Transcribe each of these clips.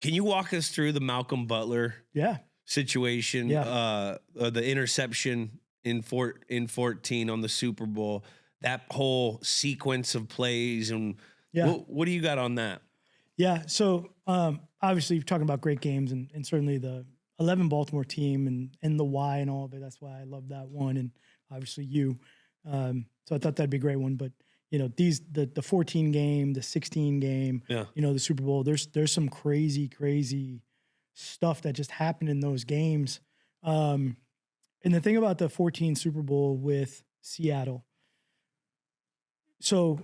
Can you walk us through the Malcolm Butler situation? Yeah. The interception in 14 on the Super Bowl, that whole sequence of plays, and what do you got on that? Yeah. So obviously you're talking about great games and certainly the 11 Baltimore team and the why and all of it. That's why I love that one. And obviously you. So I thought that'd be a great one. But you know, the 14 game, the 16 game, you know, the Super Bowl, there's some crazy stuff that just happened in those games. And the thing about the 14 Super Bowl with Seattle, so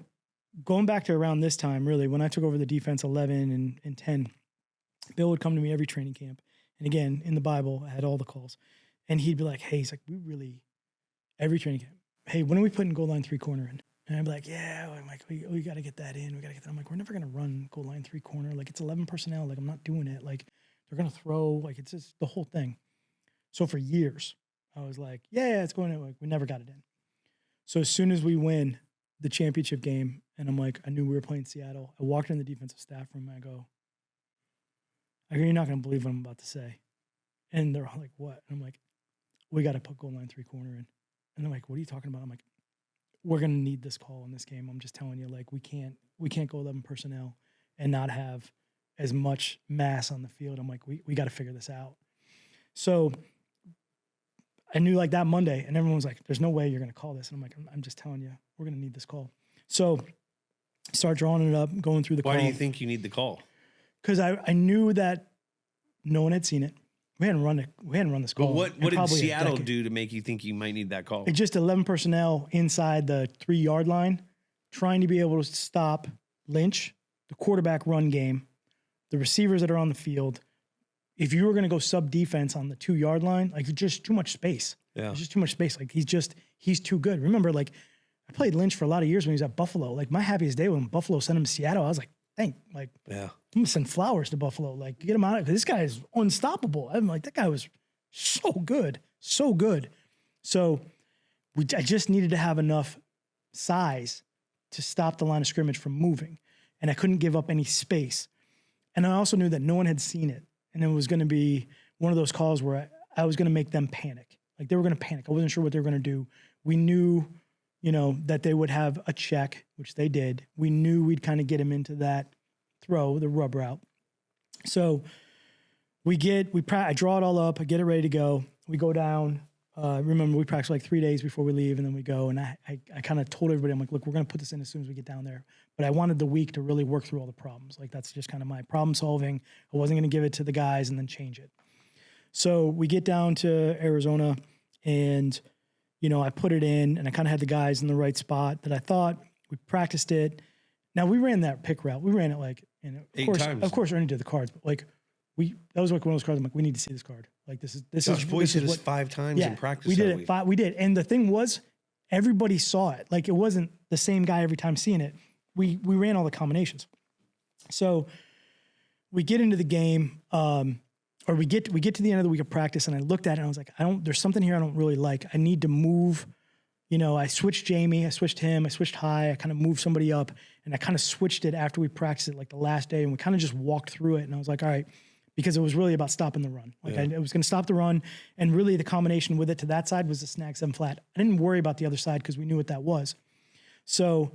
going back to around this time, really, when I took over the defense 11 and 10, Bill would come to me every training camp. And again, in the Bible, I had all the calls. And he'd be like, hey, he's like, every training camp, hey, when are we putting goal line 3 corner in? And I'd be like, yeah, I'm like, we got to get that in. We got to get that. I'm like, we're never going to run goal line 3 corner. Like, it's 11 personnel. Like, I'm not doing it. Like, they're going to throw. Like, it's just the whole thing. So for years, I was like, yeah, it's going in. Like, we never got it in. So as soon as we win the championship game, and I'm like, I knew we were playing Seattle, I walked in the defensive staff room, and I go, you're not going to believe what I'm about to say. And they're all like, what? And I'm like, we got to put goal line 3 corner in. And they're like, what are you talking about? I'm like, we're going to need this call in this game. I'm just telling you, like, we can't go 11 personnel and not have as much mass on the field. I'm like, we got to figure this out. So I knew like that Monday, and everyone was like, there's no way you're going to call this. And I'm like, I'm just telling you, we're going to need this call. So start drawing it up, going through the call. Why do you think you need the call? Because I knew that no one had seen it. We hadn't run this call. But what did Seattle do to make you think you might need that call? It's just 11 personnel inside the 3-yard line, trying to be able to stop Lynch, the quarterback run game, the receivers that are on the field. If you were going to go sub defense on the 2-yard line, like, just too much space. Yeah. There's just too much space. Like, he's too good. Remember, like, I played Lynch for a lot of years when he was at Buffalo. Like, my happiest day when Buffalo sent him to Seattle, I was like, I'm gonna send flowers to Buffalo. Like, get him out of it. This guy is unstoppable. I'm like, that guy was so good. So I just needed to have enough size to stop the line of scrimmage from moving. And I couldn't give up any space. And I also knew that no one had seen it. And it was going to be one of those calls where I was going to make them panic. Like, they were going to panic. I wasn't sure what they were going to do. We knew, you know, that they would have a check, which they did. We knew we'd kind of get him into that throw, the rub route. So I draw it all up, I get it ready to go. We go down. Remember, we practice like 3 days before we leave, and then we go. And I kind of told everybody, I'm like, look, we're going to put this in as soon as we get down there. But I wanted the week to really work through all the problems. Like, that's just kind of my problem solving. I wasn't going to give it to the guys and then change it. So we get down to Arizona, and, you know, I put it in, and I kind of had the guys in the right spot that I thought. We practiced it. Now, we ran that pick route. We ran it like, you know, 8 times. Of course, Ernie did the cards, but like, that was like one of those cards. I'm like, we need to see this card. Like, this is Boyce did this 5 times in practice. We did it 5. We did. And the thing was, everybody saw it. Like, it wasn't the same guy every time seeing it. We ran all the combinations. So we get into the game, or we get to the end of the week of practice, and I looked at it and I was like, there's something here I don't really like. I need to move. You know, I switched Jamie, I switched him, I switched High, I kind of moved somebody up, and I kind of switched it after we practiced it like the last day, and we kind of just walked through it. And I was like, all right, because it was really about stopping the run. Like, I was going to stop the run, and really the combination with it to that side was the snag 7 flat. I didn't worry about the other side because we knew what that was. So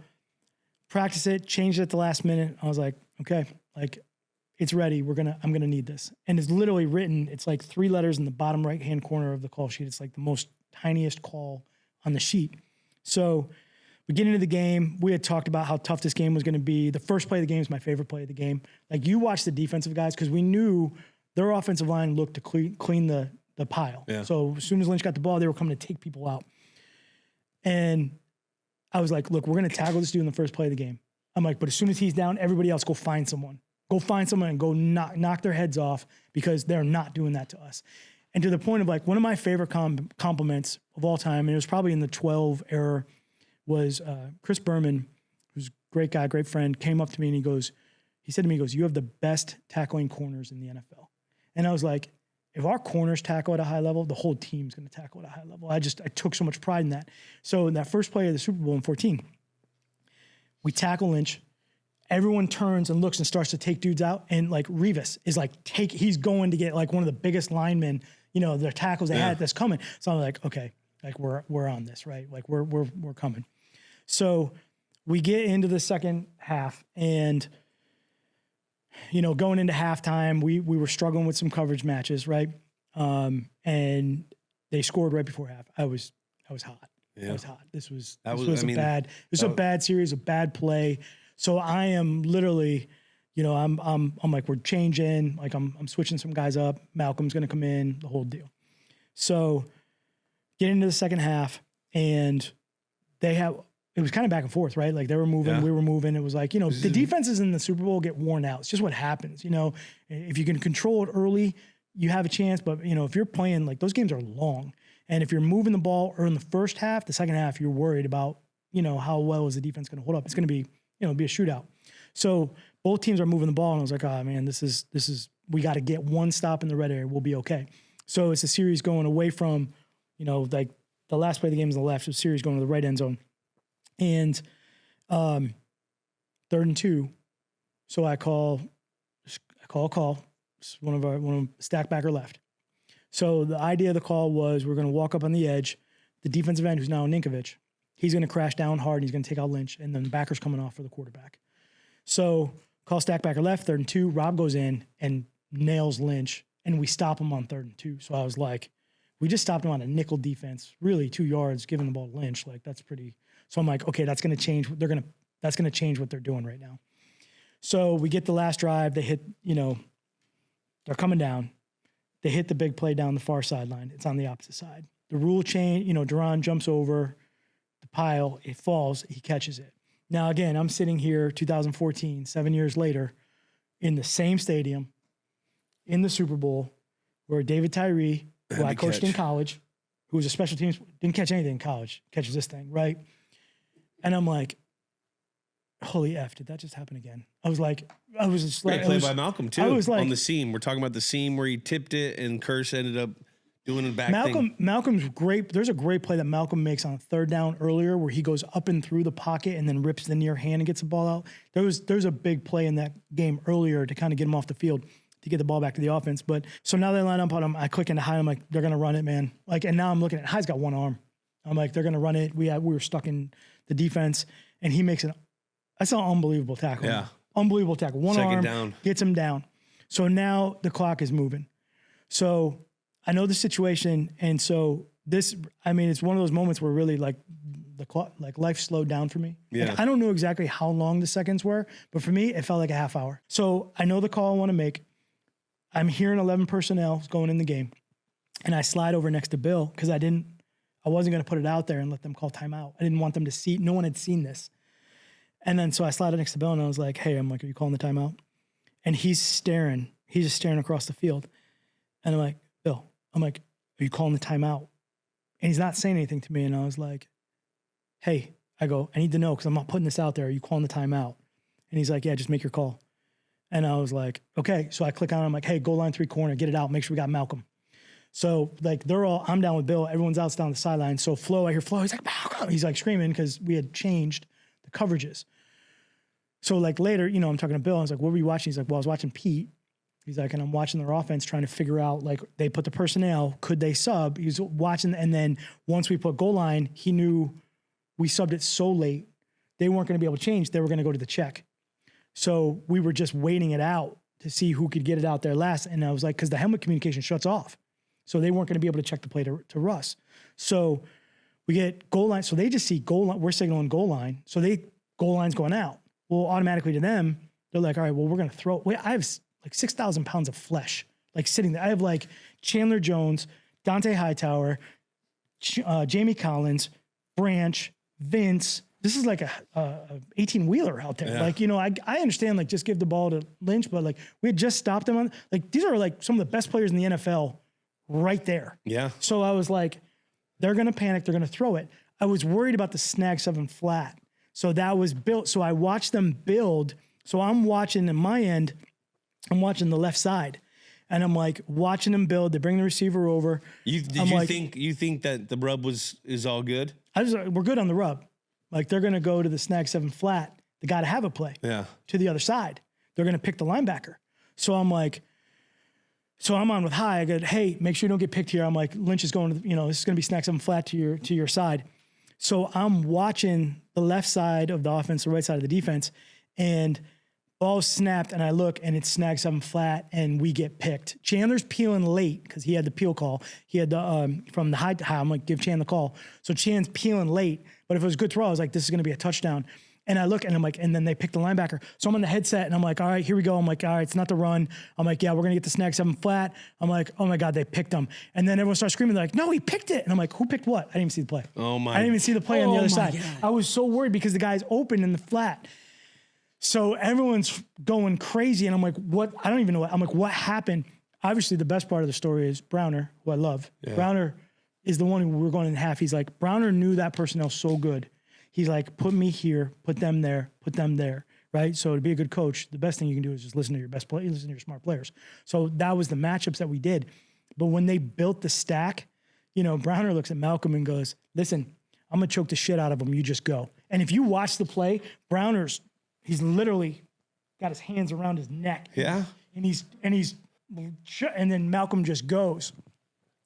practice it, changed it at the last minute. I was like, okay, like, it's ready. I'm going to need this. And it's literally written, it's like 3 letters in the bottom right-hand corner of the call sheet. It's like the most tiniest call on the sheet. So we get into the game. We had talked about how tough this game was going to be. The first play of the game is my favorite play of the game. Like, you watch the defensive guys, because we knew their offensive line looked to clean the pile. Yeah. So as soon as Lynch got the ball, they were coming to take people out. And I was like, look, we're going to tackle this dude in the first play of the game. I'm like, but as soon as he's down, everybody else go find someone. Go find someone and go knock their heads off, because they're not doing that to us. And to the point of, like, one of my favorite compliments of all time, and it was probably in the 12 era, was Chris Berman, who's a great guy, great friend, came up to me and he said to me, you have the best tackling corners in the NFL. And I was like, if our corners tackle at a high level, the whole team's going to tackle at a high level. I took so much pride in that. So in that first play of the Super Bowl in 14, we tackle Lynch, everyone turns and looks and starts to take dudes out. And like Revis is like, he's going to get like one of the biggest linemen, their tackles they had that's coming. So I'm like, okay, like we're on this, right? Like we're coming. So we get into the second half and, going into halftime, we were struggling with some coverage matches, right? And they scored right before half. I was hot. Yeah. I was hot. This was a bad series, a bad play. So I am literally, I'm like, we're changing, like I'm switching some guys up. Malcolm's going to come in, the whole deal. So get into the second half and it was kind of back and forth, right? Like they were moving, we were moving. It was like, the defenses in the Super Bowl get worn out. It's just what happens. If you can control it early, you have a chance. But, if you're playing, like those games are long. And if you're moving the ball or in the first half, the second half, you're worried about, how well is the defense going to hold up. It's going to be, be a shootout. So both teams are moving the ball. And I was like, oh man, this is, we got to get one stop in the red area. We'll be okay. So it's a series going away from, like the last play of the game is on the left. So series going to the right end zone. And 3rd and 2. So I call a call. It's one of stack back or left. So the idea of the call was we're going to walk up on the edge. The defensive end, who's now Ninkovich, he's going to crash down hard and he's going to take out Lynch. And then the backer's coming off for the quarterback. So call stack back or left, 3rd and 2. Rob goes in and nails Lynch. And we stop him on 3rd and 2. So I was like, we just stopped him on a nickel defense, really 2 yards, giving the ball to Lynch. Like that's pretty. So I'm like, okay, that's going to change. That's going to change what they're doing right now. So we get the last drive. They hit, they're coming down. They hit the big play down the far sideline. It's on the opposite side. The rule change, Duran jumps over the pile. It falls. He catches it. Now, again, I'm sitting here 2014, 7 years later, in the same stadium, in the Super Bowl, where David Tyree, who I coached in college, who was a special teams, didn't catch anything in college, catches this thing, right? And I'm like, holy F, did that just happen again? I was just like, great play by Malcolm too. I was like, on the seam. We're talking about the seam where he tipped it and Curse ended up doing the back thing. Malcolm's great. There's a great play that Malcolm makes on 3rd down earlier where he goes up and through the pocket and then rips the near hand and gets the ball out. There's a big play in that game earlier to kind of get him off the field to get the ball back to the offense. But so now they line up on him. I click into High. I'm like, they're going to run it, man. Like, and now I'm looking at High's got one arm. I'm like, they're going to run it. We were stuck in the defense and he makes that's an unbelievable tackle. Yeah. Unbelievable tackle. One second arm down. Gets him down. So now the clock is moving. So I know the situation. And so it's one of those moments where really like the clock, like life slowed down for me. Yeah. Like, I don't know exactly how long the seconds were, but for me, it felt like a half hour. So I know the call I want to make. I'm hearing 11 personnel going in the game. And I slide over next to Bill because I wasn't going to put it out there and let them call timeout. I didn't want them to see. No one had seen this. And then so I slid next to Bill and I was like, hey, are you calling the timeout? And he's just staring across the field. And I'm like, Bill, are you calling the timeout? And he's not saying anything to me. And I was like, hey, I need to know because I'm not putting this out there. Are you calling the timeout? And he's like, yeah, just make your call. And I was like, okay. So I click on it. I'm like, hey, goal line 3 corner, get it out. Make sure we got Malcolm. So like I'm down with Bill. Everyone's else down the sideline. So I hear Flo. He's like, Malcolm. He's like screaming because we had changed the coverages. So like later, I'm talking to Bill. I was like, what were you watching? He's like, well, I was watching Pete. He's like, and I'm watching their offense trying to figure out, like, they put the personnel, could they sub? He's watching. And then once we put goal line, he knew we subbed it so late, they weren't going to be able to change. They were going to go to the check. So we were just waiting it out to see who could get it out there last. And I was like, because the helmet communication shuts off. So they weren't going to be able to check the play to Russ. So we get goal line. So they just see goal line. We're signaling goal line. So goal line's going out. Well, automatically to them, they're like, all right, well, we're going to throw. Wait, I have like 6,000 pounds of flesh, like sitting there. I have like Chandler Jones, Dante Hightower, Jamie Collins, Branch, Vince. This is like a 18-wheeler out there. Yeah. Like, I understand, like, just give the ball to Lynch, but like we had just stopped him on, like, these are like some of the best players in the NFL right there. Yeah. So I was like, they're going to panic. They're going to throw it. I was worried about the snag 7 flat. So that was built. So I watched them build. So I'm watching in my end, I'm watching the left side. And I'm like watching them build. They bring the receiver over. You think that the rub is all good? We're good on the rub. Like they're going to go to the snag 7 flat. the guy to have a play to the other side. They're going to pick the linebacker. So I'm like, so I'm on with high. I go, hey, make sure you don't get picked here. I'm like, Lynch is going to, this is going to be snack 7 flat to your side. So I'm watching the left side of the offense, the right side of the defense, and ball snapped, and I look, and it's snag 7 flat, and we get picked. Chandler's peeling late because he had the peel call. He had the from the high to high. I'm like, give Chan the call. So Chan's peeling late, but if it was a good throw, I was like, this is going to be a touchdown. And I look, and I'm like, and then they pick the linebacker. So I'm on the headset, and I'm like, all right, here we go. I'm like, all right, it's not the run. I'm like, yeah, we're going to get the snag 7 flat. I'm like, oh my God, they picked him. And then everyone starts screaming. They're like, no, he picked it. And I'm like, who picked what? I didn't even see the play. Oh my. I didn't even see the play on the other side. God. I was so worried because the guy's open in the flat. So everyone's going crazy. And I'm like, what? I don't even know what. I'm like, what happened? Obviously, the best part of the story is Browner, who I love. Yeah. Browner is the one who we're going in half. He's like, Browner knew that personnel so good. He's like, put me here, put them there, right? So to be a good coach, the best thing you can do is just listen to your best players, listen to your smart players. So that was the matchups that we did. But when they built the stack, Browner looks at Malcolm and goes, listen, I'm going to choke the shit out of him. You just go. And if you watch the play, he's literally got his hands around his neck. Yeah. And then Malcolm just goes.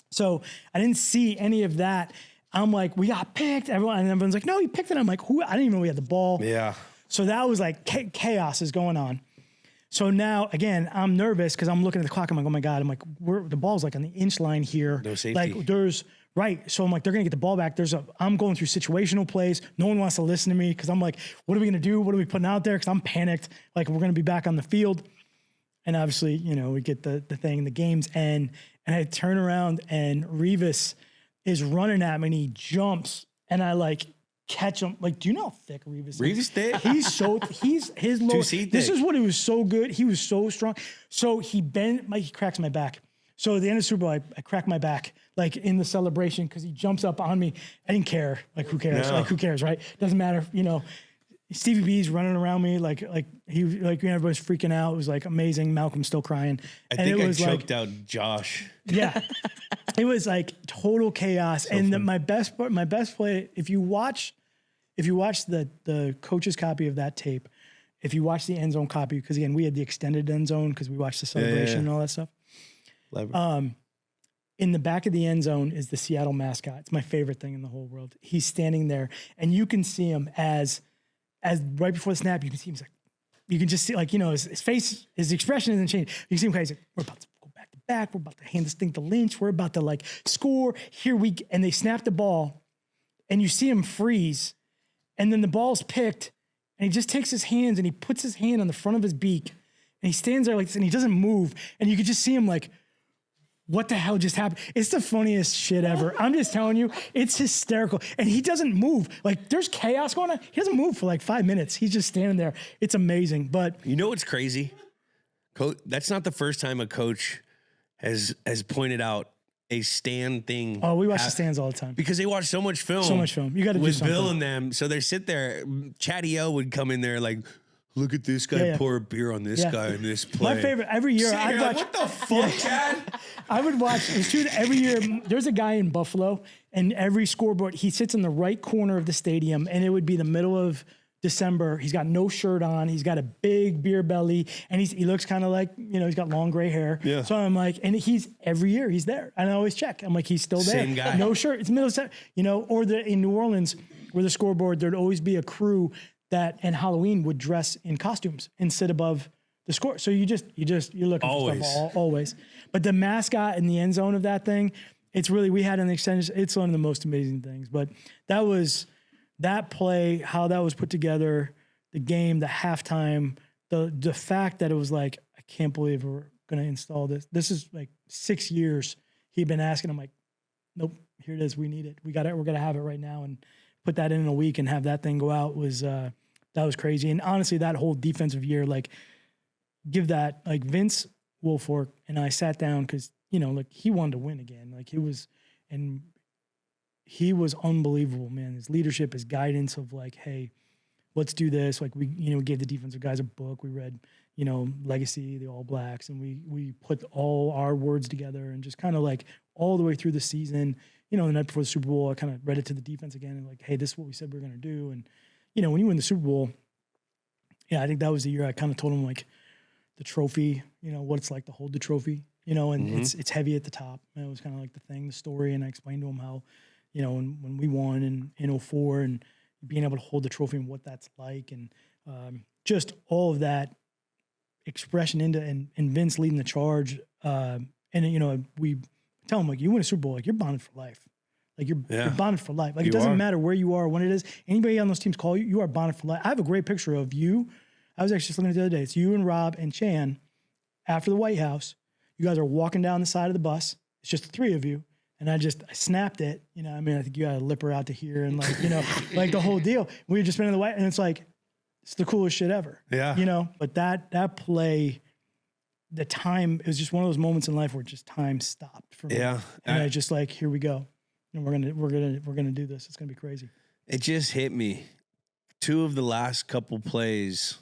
So I didn't see any of that. I'm like, we got picked. Everyone's like, no, he picked it. I'm like, who? I didn't even know we had the ball. Yeah. So that was like chaos is going on. So now, again, I'm nervous because I'm looking at the clock. I'm like, oh my God. I'm like, the ball's like on the inch line here. No safety. Like right. So I'm like, they're going to get the ball back. I'm going through situational plays. No one wants to listen to me because I'm like, what are we going to do? What are we putting out there? Because I'm panicked. Like, we're going to be back on the field. And obviously, we get the thing, the game's end. And I turn around and Revis is running at me and he jumps and I like catch him. Like, do you know how thick Revis is? Revis thick? His low. This is what he was so good. He was so strong. So he cracks my back. So at the end of the Super Bowl, I crack my back, like in the celebration, because he jumps up on me. I didn't care. Like, who cares? No. Like, who cares, right? Doesn't matter. Stevie B's running around me everybody's freaking out. It was like amazing. Malcolm's still crying. I think I choked out Josh. Yeah, it was like total chaos. So and my best play. If you watch the coach's copy of that tape, if you watch the end zone copy, because again we had the extended end zone because we watched the celebration and all that stuff. In the back of the end zone is the Seattle mascot. It's my favorite thing in the whole world. He's standing there, and you can see him as right before the snap, you can see him. You can just see, his face, his expression isn't changing. You can see him. He's like, we're about to go back to back. We're about to hand this thing to Lynch. We're about to score. And they snap the ball, and you see him freeze, and then the ball's picked, and he just takes his hands and he puts his hand on the front of his beak, and he stands there like this, and he doesn't move, and you could just see him like, what the hell just happened? It's the funniest shit ever. I'm just telling you, it's hysterical. And he doesn't move. Like, there's chaos going on. He doesn't move for like 5 minutes. He's just standing there. It's amazing. But you know what's crazy? That's not the first time a coach has pointed out a stand thing. Oh, we watch the stands all the time. Because they watch so much film. You got to do something. With Bill and them. So they sit there. Chatty O would come in there like, look at this guy pour a beer on this guy in this play. My favorite, every year, I'd watch. What the fuck, Chad? I would watch, it's true that every year, there's a guy in Buffalo, and every scoreboard, he sits in the right corner of the stadium, and it would be the middle of December. He's got no shirt on. He's got a big beer belly, and he looks kind of like, he's got long gray hair. Yeah. So I'm like, and every year he's there. And I always check. I'm like, he's still there. Same guy. No shirt. It's middle of, or in New Orleans, where the scoreboard, there'd always be a crew that in Halloween would dress in costumes and sit above the score. So you look for stuff always. But the mascot in the end zone of that thing, it's really, we had an extension. It's one of the most amazing things. But that play, how that was put together, the game, the halftime, the fact that it was like, I can't believe we're going to install this. This is like 6 years he'd been asking. I'm like, nope, here it is. We need it. We got it. We're going to have it right now. And put that in a week and have that thing go out was that was crazy. And honestly, that whole defensive year, give that, Vince Wilfork and I sat down because, he wanted to win again. He was unbelievable, man. His leadership, his guidance of hey, let's do this. We gave the defensive guys a book. We read, Legacy, the All Blacks, and we put all our words together and just kind of all the way through the season. The night before the Super Bowl, I kind of read it to the defense again and hey, this is what we said we were going to do. And, when you win the Super Bowl, yeah, I think that was the year I kind of told him like the trophy, you know, what it's like to hold the trophy, you know, and it's heavy at the top. And it was kind of like the story. And I explained to him how, you know, when we won in 04 and being able to hold the trophy and what that's like. And just all of that expression and Vince leading the charge. And, you know, we tell him like, you win a Super Bowl, like you're bonded for life. Like you're bonded for life. Like it doesn't matter where you are, when it is. Anybody on those teams call you, you are bonded for life. I have a great picture of you. I was actually just looking at it the other day. It's you and Rob and Chan after the White House. You guys are walking down the side of the bus. It's just the three of you. And I snapped it. You know, I mean, I think you got to lip her out to here and like, you know, like the whole deal. We had just been in the White, and it's like, it's the coolest shit ever. Yeah. You know, but that play, the time, it was just one of those moments in life where just time stopped for me. Yeah. And I just like, here we go. And we're gonna do this. It's gonna be crazy. It just hit me. 2 of the last couple plays,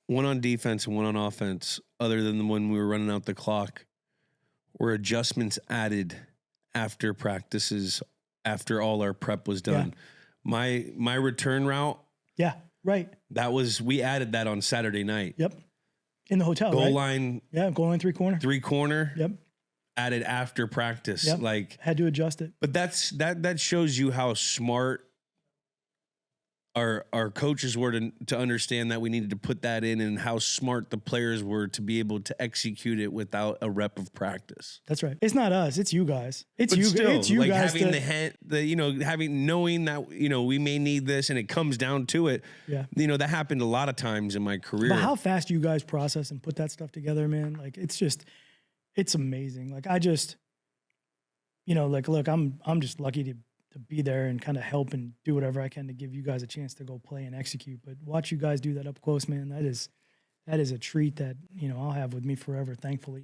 one on defense and one on offense, other than the one we were running out the clock, were adjustments added after practices, after all our prep was done. Yeah. My return route. Yeah, right. We added that on Saturday night. Yep. In the hotel, goal right? line. Yeah, goal line 3-corner. 3-corner. Yep. Added after practice. Yep. Like had to adjust it. But that shows you how smart our coaches were to understand that we needed to put that in, and how smart the players were to be able to execute it without a rep of practice. That's right. It's not us. It's you guys. It's you like guys. Having knowing that, you know, we may need this, and it comes down to it. Yeah. You know, that happened a lot of times in my career. But how fast you guys process and put that stuff together, man. Like it's amazing. Like I just, you know, like, look, I'm just lucky to be there and kind of help and do whatever I can to give you guys a chance to go play and execute. But watch you guys do that up close, man. That is a treat that, you know, I'll have with me forever, thankfully.